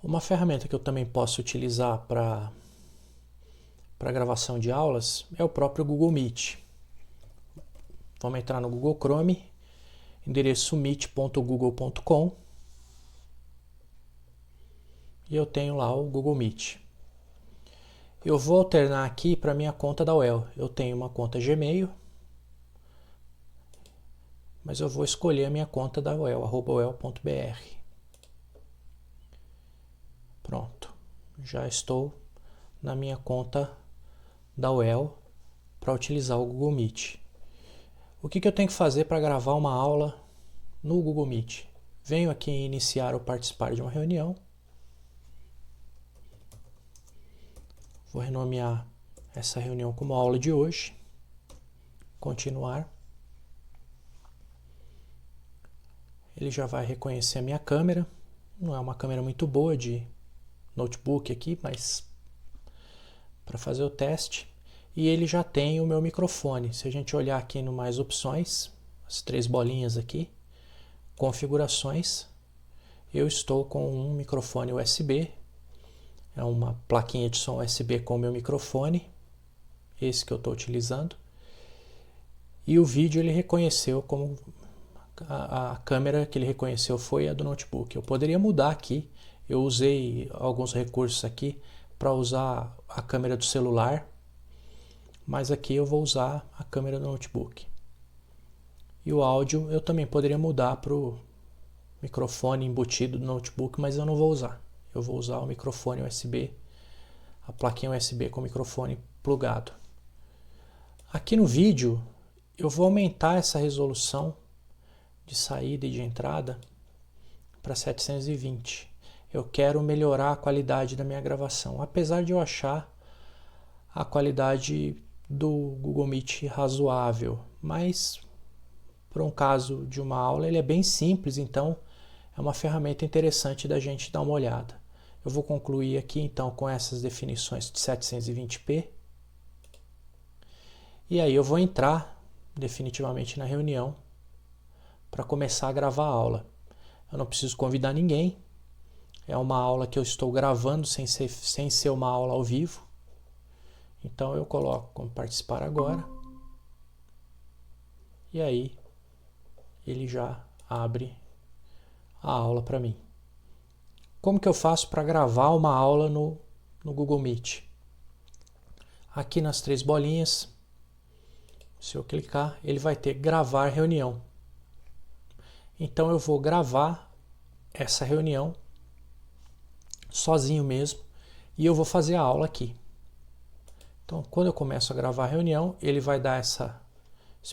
Uma ferramenta que eu também posso utilizar para gravação de aulas é o próprio Google Meet. Vamos entrar no Google Chrome, endereço meet.google.com, e eu tenho lá o Google Meet. Eu vou alternar aqui para minha conta da UEL. Eu tenho uma conta Gmail, mas eu vou escolher a minha conta da UEL, @uel.br. Pronto, já estou na minha conta da UEL para utilizar o Google Meet. O que eu tenho que fazer para gravar uma aula no Google Meet? Venho aqui em iniciar ou participar de uma reunião. Vou renomear essa reunião como aula de hoje. Continuar. Ele já vai reconhecer a minha câmera. Não é uma câmera muito boa de notebook aqui, mas para fazer o teste. E ele já tem o meu microfone. Se a gente olhar aqui no mais opções, as 3 bolinhas aqui, configurações, eu estou com um microfone USB. É uma plaquinha de som USB com o meu microfone, esse que eu estou utilizando. E o vídeo ele reconheceu como a câmera que ele reconheceu foi a do notebook. Eu poderia mudar aqui. Eu usei alguns recursos aqui para usar a câmera do celular, mas aqui eu vou usar a câmera do notebook. E o áudio eu também poderia mudar para o microfone embutido do notebook, mas eu não vou usar. Eu vou usar o microfone USB, a plaquinha USB com o microfone plugado. Aqui no vídeo eu vou aumentar essa resolução de saída e de entrada para 720. Eu quero melhorar a qualidade da minha gravação, apesar de eu achar a qualidade do Google Meet razoável, mas para um caso de uma aula ele é bem simples, então é uma ferramenta interessante da gente dar uma olhada. Eu vou concluir aqui então com essas definições de 720p. E aí eu vou entrar definitivamente na reunião para começar a gravar a aula. Eu não preciso convidar ninguém. É uma aula que eu estou gravando sem ser uma aula ao vivo. Então eu coloco como participar agora. E aí ele já abre a aula para mim. Como que eu faço para gravar uma aula no Google Meet? Aqui nas 3 bolinhas, se eu clicar, ele vai ter gravar reunião. Então eu vou gravar essa reunião sozinho mesmo e eu vou fazer a aula aqui. Então quando eu começo a gravar a reunião, ele vai dar esse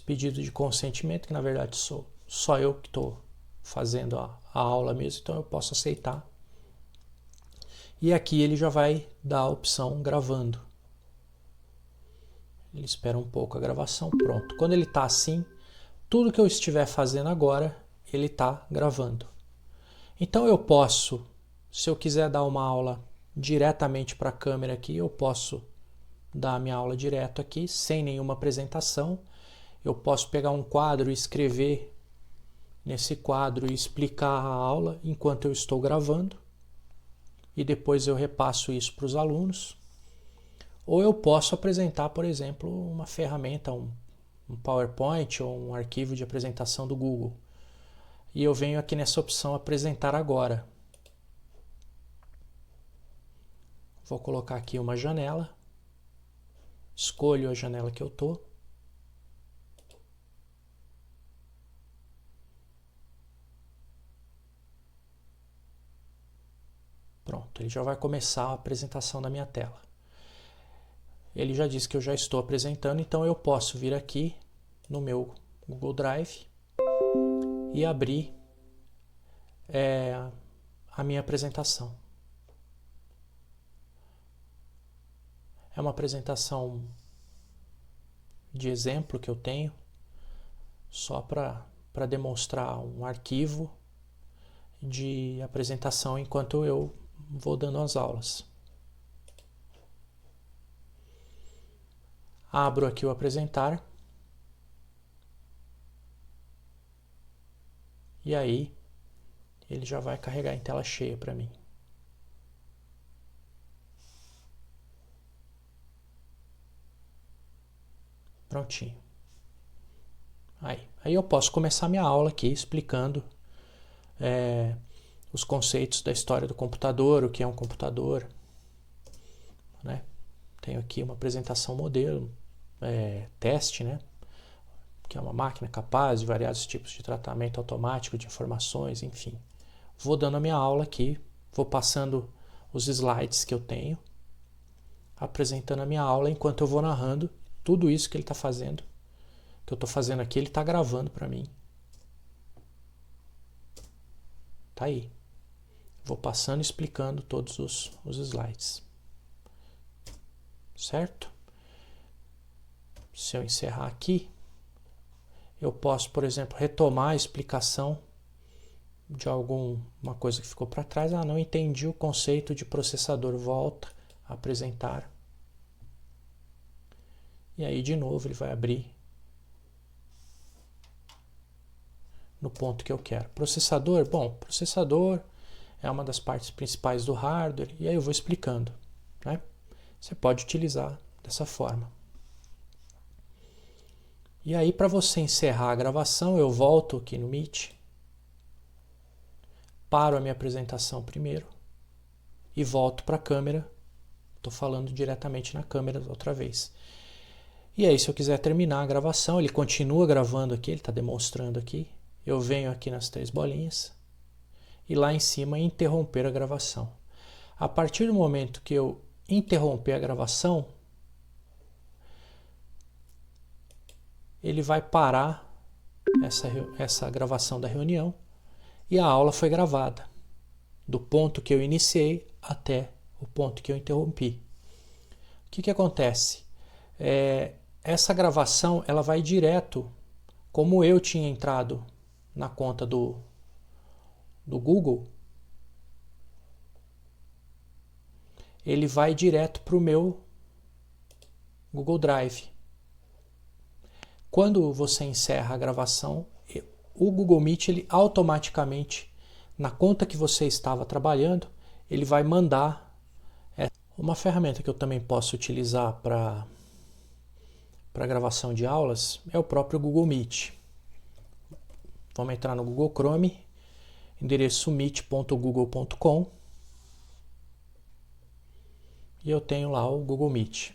pedido de consentimento, que na verdade sou só eu que estou fazendo a aula mesmo, então eu posso aceitar. E aqui ele já vai dar a opção gravando. Ele espera um pouco a gravação, pronto. Quando ele está assim, tudo que eu estiver fazendo agora, ele está gravando. Então eu posso, se eu quiser dar uma aula diretamente para a câmera aqui, eu posso dar a minha aula direto aqui, sem nenhuma apresentação. Eu posso pegar um quadro e escrever nesse quadro e explicar a aula enquanto eu estou gravando. E depois eu repasso isso para os alunos. Ou eu posso apresentar, por exemplo, uma ferramenta, um PowerPoint ou um arquivo de apresentação do Google. E eu venho aqui nessa opção apresentar agora. Vou colocar aqui uma janela. Escolho a janela que eu estou. Pronto, ele já vai começar a apresentação da minha tela. Ele já disse que eu já estou apresentando, então eu posso vir aqui no meu Google Drive e abrir a minha apresentação. É uma apresentação de exemplo que eu tenho, só para demonstrar um arquivo de apresentação enquanto eu vou dando as aulas. Abro aqui o apresentar. E aí ele já vai carregar em tela cheia para mim. Prontinho. Aí eu posso começar minha aula aqui explicando os conceitos da história do computador, o que é um computador, né? Tenho aqui uma apresentação modelo, teste, né? Que é uma máquina capaz de variados tipos de tratamento automático de informações, enfim. Vou dando a minha aula aqui, vou passando os slides que eu tenho, apresentando a minha aula enquanto eu vou narrando tudo isso que ele está fazendo, que eu estou fazendo aqui, ele está gravando para mim. Tá aí. Vou passando e explicando todos os slides. Certo? Se eu encerrar aqui, eu posso, por exemplo, retomar a explicação de alguma coisa que ficou para trás. Não entendi o conceito de processador. Volta a apresentar. E aí, de novo, ele vai abrir no ponto que eu quero. Processador, bom, processador é uma das partes principais do hardware. E aí eu vou explicando, né? Você pode utilizar dessa forma. E aí, para você encerrar a gravação, eu volto aqui no Meet, paro a minha apresentação primeiro e volto para a câmera. Estou falando diretamente na câmera outra vez. E aí, se eu quiser terminar a gravação, ele continua gravando aqui, ele está demonstrando aqui. Eu venho aqui nas 3 bolinhas e lá em cima interromper a gravação. A partir do momento que eu interromper a gravação, ele vai parar essa gravação da reunião e a aula foi gravada, do ponto que eu iniciei até o ponto que eu interrompi. O que acontece? Essa gravação ela vai direto, como eu tinha entrado na conta do Google, ele vai direto para o meu Google Drive. Quando você encerra a gravação, o Google Meet, ele automaticamente, na conta que você estava trabalhando, ele vai mandar. Uma ferramenta que eu também posso utilizar para gravação de aulas é o próprio Google Meet. Vamos entrar no Google Chrome, endereço meet.google.com, e eu tenho lá o Google Meet.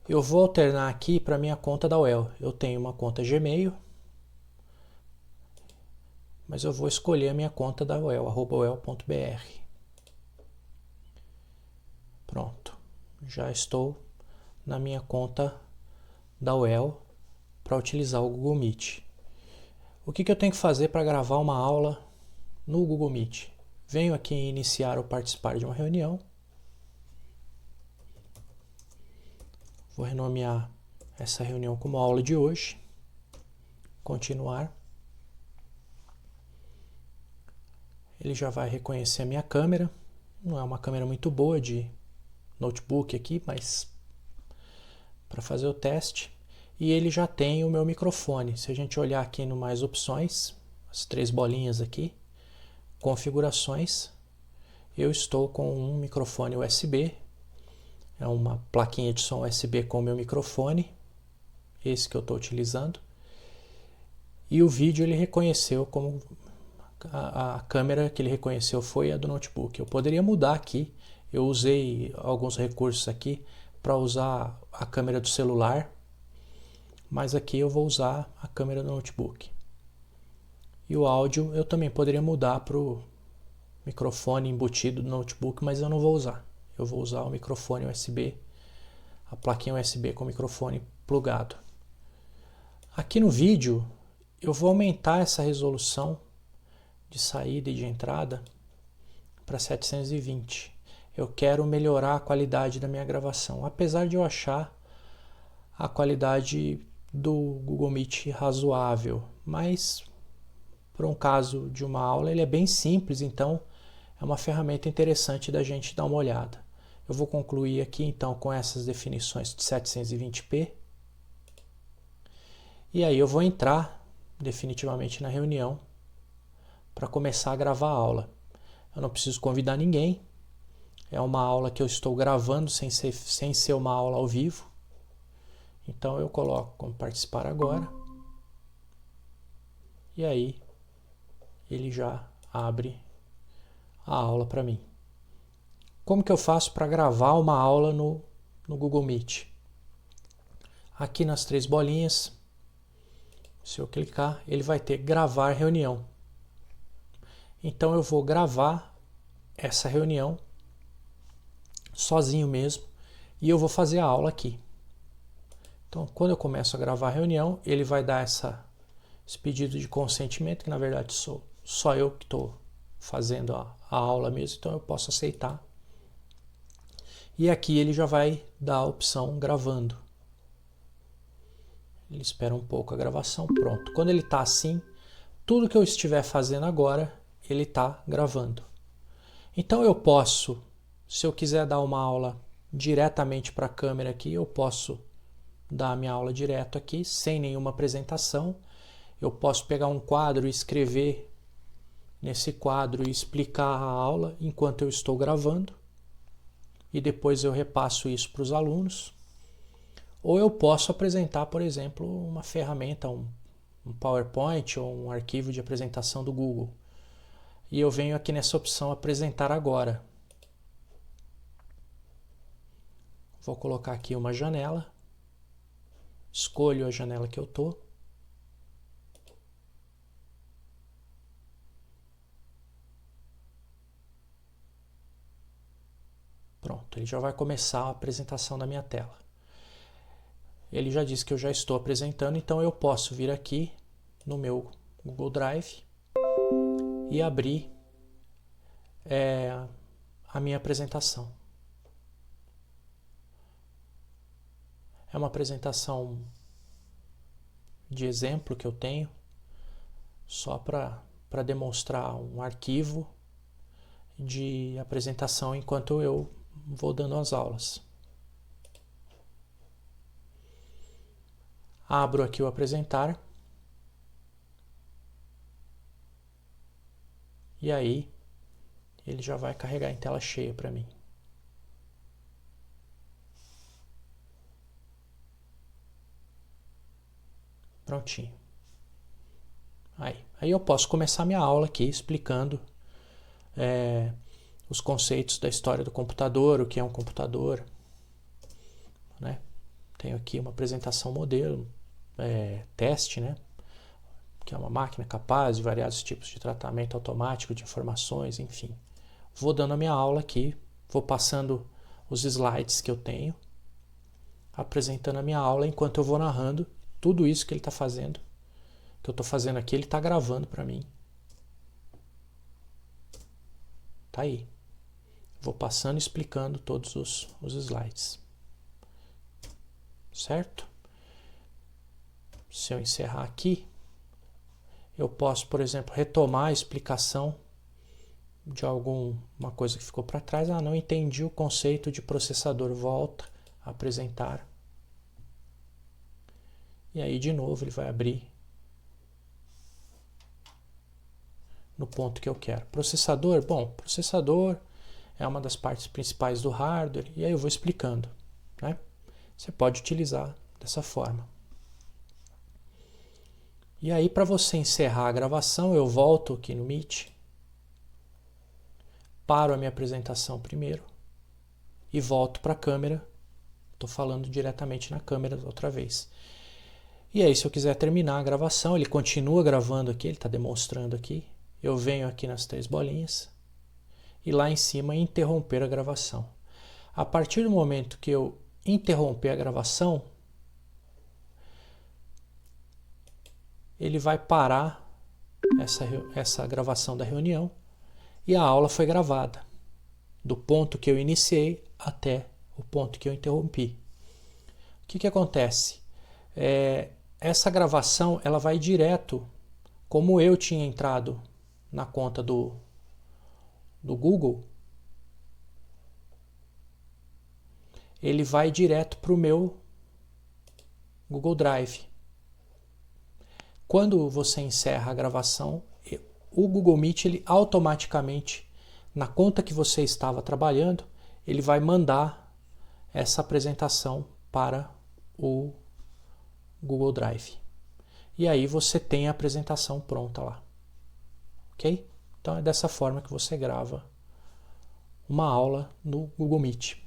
Eu vou alternar aqui para minha conta da UEL. Eu tenho uma conta Gmail, mas eu vou escolher a minha conta da UEL, @uel.br. Pronto, já estou na minha conta da UEL para utilizar o Google Meet. O que eu tenho que fazer para gravar uma aula no Google Meet? Venho aqui em iniciar ou participar de uma reunião. Vou renomear essa reunião como aula de hoje. Continuar. Ele já vai reconhecer a minha câmera. Não é uma câmera muito boa de notebook aqui, mas para fazer o teste. E ele já tem o meu microfone. Se a gente olhar aqui no mais opções, as 3 bolinhas aqui, configurações, eu estou com um microfone USB. É uma plaquinha de som USB com o meu microfone, esse que eu estou utilizando. E o vídeo ele reconheceu como a câmera que ele reconheceu foi a do notebook. Eu poderia mudar aqui, eu usei alguns recursos aqui para usar a câmera do celular, mas aqui eu vou usar a câmera do notebook. E o áudio eu também poderia mudar para o microfone embutido do notebook, mas eu não vou usar. Eu vou usar o microfone USB, a plaquinha USB com o microfone plugado. Aqui no vídeo eu vou aumentar essa resolução de saída e de entrada para 720. Eu quero melhorar a qualidade da minha gravação, apesar de eu achar a qualidade do Google Meet razoável, mas para um caso de uma aula ele é bem simples, então é uma ferramenta interessante da gente dar uma olhada. Eu vou concluir aqui então com essas definições de 720p. E aí eu vou entrar definitivamente na reunião para começar a gravar a aula. Eu não preciso convidar ninguém. É uma aula que eu estou gravando sem ser uma aula ao vivo. Então eu coloco como participar agora. E aí ele já abre a aula para mim. Como que eu faço para gravar uma aula no Google Meet? Aqui nas 3 bolinhas, se eu clicar, ele vai ter gravar reunião. Então eu vou gravar essa reunião sozinho mesmo e eu vou fazer a aula aqui. Então quando eu começo a gravar a reunião, ele vai dar esse pedido de consentimento, que na verdade sou só eu que estou fazendo a aula mesmo, então eu posso aceitar. E aqui ele já vai dar a opção gravando. Ele espera um pouco a gravação, pronto. Quando ele está assim, tudo que eu estiver fazendo agora, ele está gravando. Então eu posso, se eu quiser dar uma aula diretamente para a câmera aqui, eu posso dar a minha aula direto aqui, sem nenhuma apresentação. Eu posso pegar um quadro e escrever nesse quadro e explicar a aula enquanto eu estou gravando. E depois eu repasso isso para os alunos. Ou eu posso apresentar, por exemplo, uma ferramenta, um PowerPoint ou um arquivo de apresentação do Google. E eu venho aqui nessa opção apresentar agora. Vou colocar aqui uma janela. Escolho a janela que eu estou. Pronto, ele já vai começar a apresentação da minha tela. Ele já disse que eu já estou apresentando, então eu posso vir aqui no meu Google Drive e abrir a minha apresentação. É uma apresentação de exemplo que eu tenho, só para demonstrar um arquivo de apresentação enquanto eu vou dando as aulas. Abro aqui o apresentar. E aí, ele já vai carregar em tela cheia para mim. Prontinho. Aí eu posso começar minha aula aqui explicando os conceitos da história do computador, o que é um computador, né? Tenho aqui uma apresentação modelo, teste, né? Que é uma máquina capaz de variados tipos de tratamento automático de informações, enfim. Vou dando a minha aula aqui, vou passando os slides que eu tenho, apresentando a minha aula enquanto eu vou narrando tudo isso que ele está fazendo, que eu estou fazendo aqui, ele está gravando para mim. Tá aí. Vou passando e explicando todos os slides. Certo? Se eu encerrar aqui, eu posso, por exemplo, retomar a explicação de alguma coisa que ficou para trás. Não entendi o conceito de processador. Volta a apresentar. E aí, de novo, ele vai abrir no ponto que eu quero. Processador, bom, processador é uma das partes principais do hardware. E aí eu vou explicando, né? Você pode utilizar dessa forma. E aí, para você encerrar a gravação, eu volto aqui no Meet, paro a minha apresentação primeiro e volto para a câmera. Estou falando diretamente na câmera outra vez. E aí, se eu quiser terminar a gravação, ele continua gravando aqui, ele está demonstrando aqui. Eu venho aqui nas 3 bolinhas e lá em cima interromper a gravação. A partir do momento que eu interromper a gravação, ele vai parar essa gravação da reunião e a aula foi gravada, do ponto que eu iniciei até o ponto que eu interrompi. O que acontece? Essa gravação ela vai direto, como eu tinha entrado na conta do Google, ele vai direto para o meu Google Drive. Quando você encerra a gravação, o Google Meet, ele automaticamente, na conta que você estava trabalhando, ele vai mandar essa apresentação para o Google Drive. E aí você tem a apresentação pronta lá. Ok? Então é dessa forma que você grava uma aula no Google Meet.